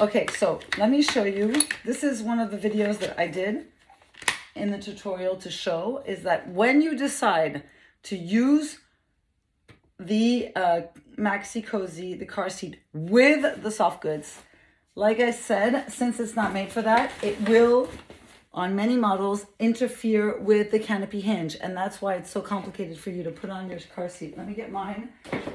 Okay, so let me show you. This is one of the videos that I did in the tutorial to show is that when you decide to use the Maxi Cozy, the car seat with the soft goods, like I said, since it's not made for that, it will, on many models, interfere with the canopy hinge. And that's why it's so complicated for you to put on your car seat. Let me get mine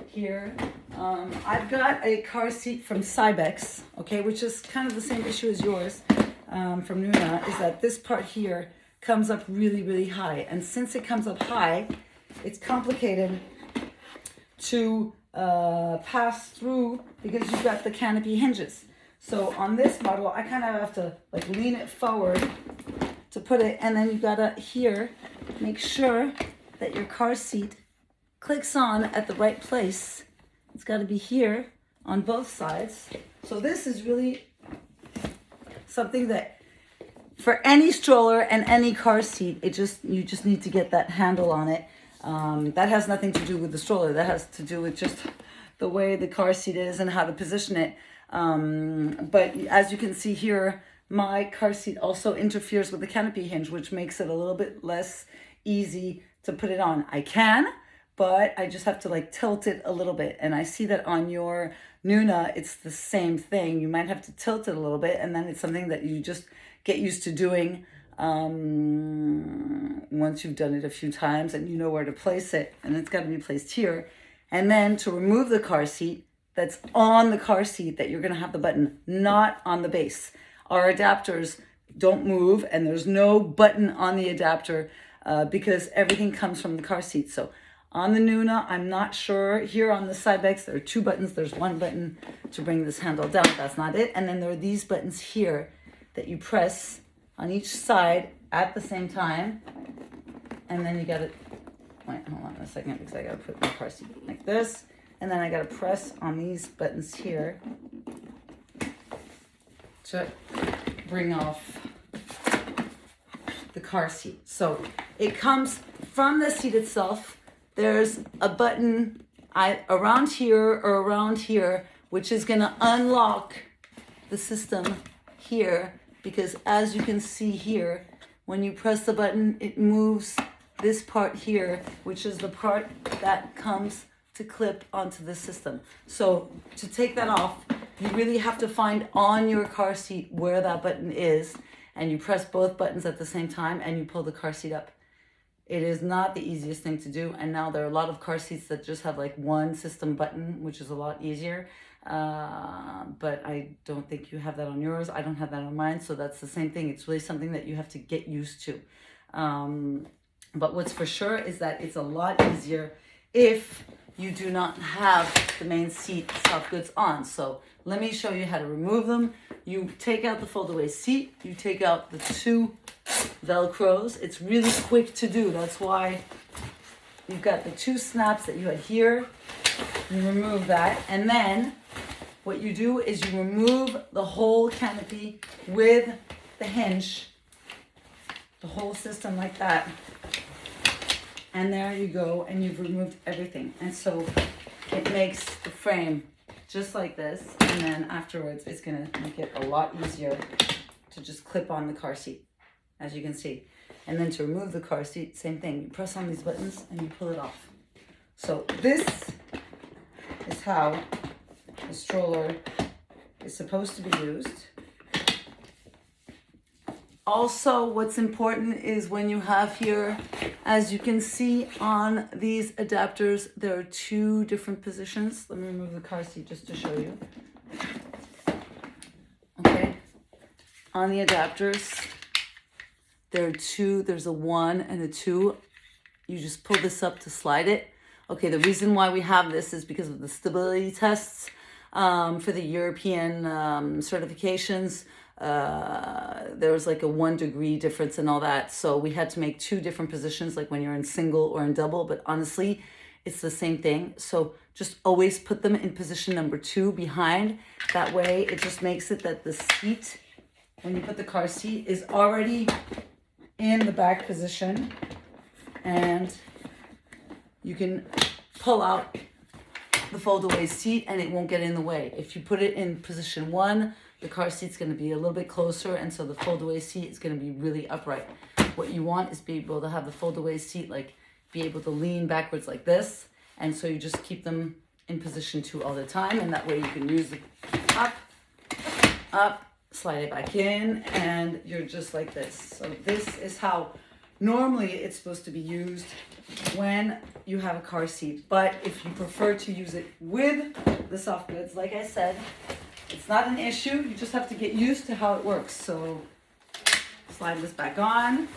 here. I've got a car seat from Cybex, okay, which is kind of the same issue as yours from Nuna, is that this part here comes up really, really high. And since it comes up high, it's complicated to pass through because you've got the canopy hinges. So on this model, I kind of have to like lean it forward to put it, and then you gotta here make sure that your car seat clicks on at the right place. It's got to be here on both sides. So this is really something that for any stroller and any car seat, you just need to get that handle on it. That has nothing to do with the stroller. That has to do with just the way the car seat is and how to position it. But as you can see here, my car seat also interferes with the canopy hinge, which makes it a little bit less easy to put it on. I can, but I just have to like tilt it a little bit. And I see that on your Nuna, it's the same thing. You might have to tilt it a little bit, and then it's something that you just get used to doing once you've done it a few times and you know where to place it. And it's got to be placed here. And then to remove the car seat, that's on the car seat that you're going to have the button, not on the base. Our adapters don't move, and there's no button on the adapter because everything comes from the car seat. So on the Nuna, I'm not sure. Here on the Cybex, there are two buttons. There's one button to bring this handle down. That's not it. And then there are these buttons here that you press on each side at the same time. And then you got to, wait, hold on a second, because I got to put my car seat like this. And then I got to press on these buttons here to bring off the car seat. So it comes from the seat itself. There's a button around here or around here, which is going to unlock the system here, because as you can see here, when you press the button, it moves this part here, which is the part that comes to clip onto the system. So to take that off, you really have to find on your car seat where that button is, and you press both buttons at the same time and you pull the car seat up. It is not the easiest thing to do, and now there are a lot of car seats that just have like one system button, which is a lot easier. But I don't think you have that on yours. I don't have that on mine, so that's the same thing. It's really something that you have to get used to. But what's for sure is that it's a lot easier if you do not have the main seat soft goods on. So let me show you how to remove them. You take out the fold-away seat. You take out the two Velcros. It's really quick to do. That's why you've got the two snaps that you had here. You remove that. And then what you do is you remove the whole canopy with the hinge, the whole system like that. And there you go, and you've removed everything. And so it makes the frame just like this, and then afterwards it's gonna make it a lot easier to just clip on the car seat, as you can see. And then to remove the car seat, same thing. You press on these buttons and you pull it off. So this is how the stroller is supposed to be used. Also, what's important is when you have here, as you can see on these adapters, there are two different positions. Let me remove the car seat just to show you. Okay, on the adapters, there are two, there's a 1 and a 2. You just pull this up to slide it. Okay, the reason why we have this is because of the stability tests for the European certifications. There was like a 1 degree difference and all that, so we had to make two different positions, like when you're in single or in double, but honestly it's the same thing. So just always put them in position number 2 behind. That way it just makes it that the seat, when you put the car seat, is already in the back position, and you can pull out the fold-away seat and it won't get in the way. If you put it in position 1, the car seat's going to be a little bit closer, and so the fold-away seat is going to be really upright. What you want is be able to have the fold-away seat, like, be able to lean backwards like this, and so you just keep them in position 2 all the time, and that way you can use the up, slide it back in, and you're just like this. So this is how normally it's supposed to be used when you have a car seat. But if you prefer to use it with the soft goods, like I said, it's not an issue. You just have to get used to how it works. So slide this back on.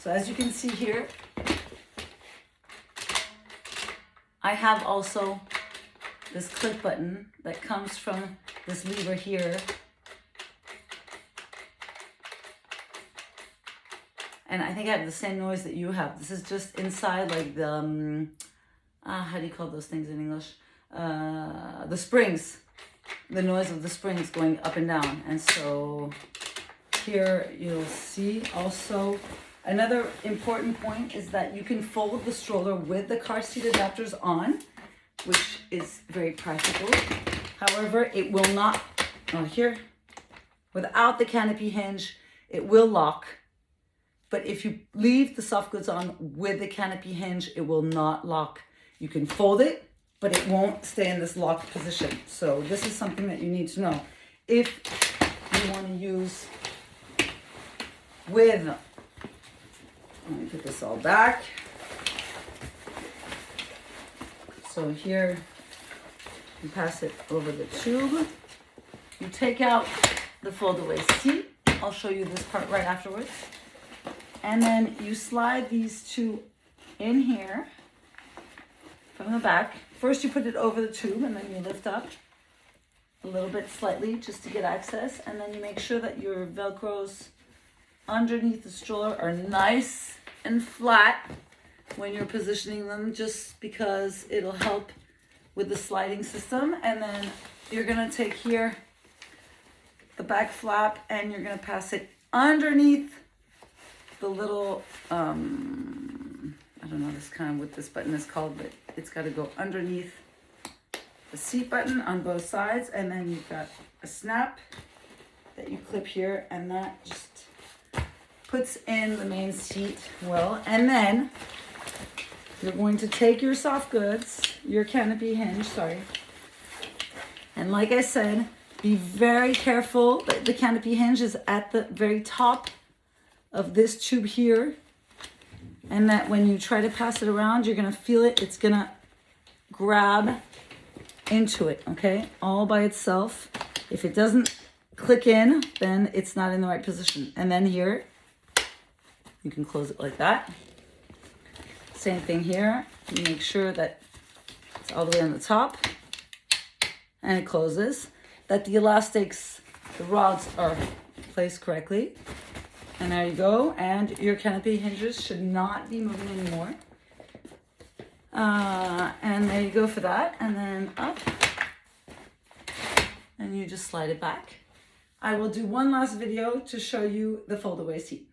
So as you can see here, I have also this click button that comes from this lever here. And I think I have the same noise that you have. This is just inside, like the, how do you call those things in English? The springs, the noise of the springs going up and down. And so here you'll see also, another important point is that you can fold the stroller with the car seat adapters on, which is very practical. However, it will not, here, without the canopy hinge, it will lock. But if you leave the soft goods on with the canopy hinge, it will not lock. You can fold it, but it won't stay in this locked position. So this is something that you need to know. If you want to use with, let me put this all back. So here, you pass it over the tube. You take out the fold-away seat. I'll show you this part right afterwards. And then you slide these 2 in here from the back. First you put it over the tube and then you lift up a little bit slightly just to get access. And then you make sure that your Velcros underneath the stroller are nice and flat when you're positioning them, just because it'll help with the sliding system. And then you're gonna take here the back flap and you're gonna pass it underneath the little, I don't know what this button is called, but it's got to go underneath the seat button on both sides. And then you've got a snap that you clip here, and that just puts in the main seat well. And then you're going to take your soft goods, your canopy hinge, and like I said, be very careful that the canopy hinge is at the very top of this tube here, and that when you try to pass it around, you're gonna feel it, it's gonna grab into it, okay, all by itself. If it doesn't click in, then it's not in the right position. And then here, you can close it like that. Same thing here, you make sure that it's all the way on the top, and it closes, that the elastics, the rods are placed correctly. And there you go, and your canopy hinges should not be moving anymore. And there you go for that, and then up, and you just slide it back. I will do one last video to show you the fold-away seat.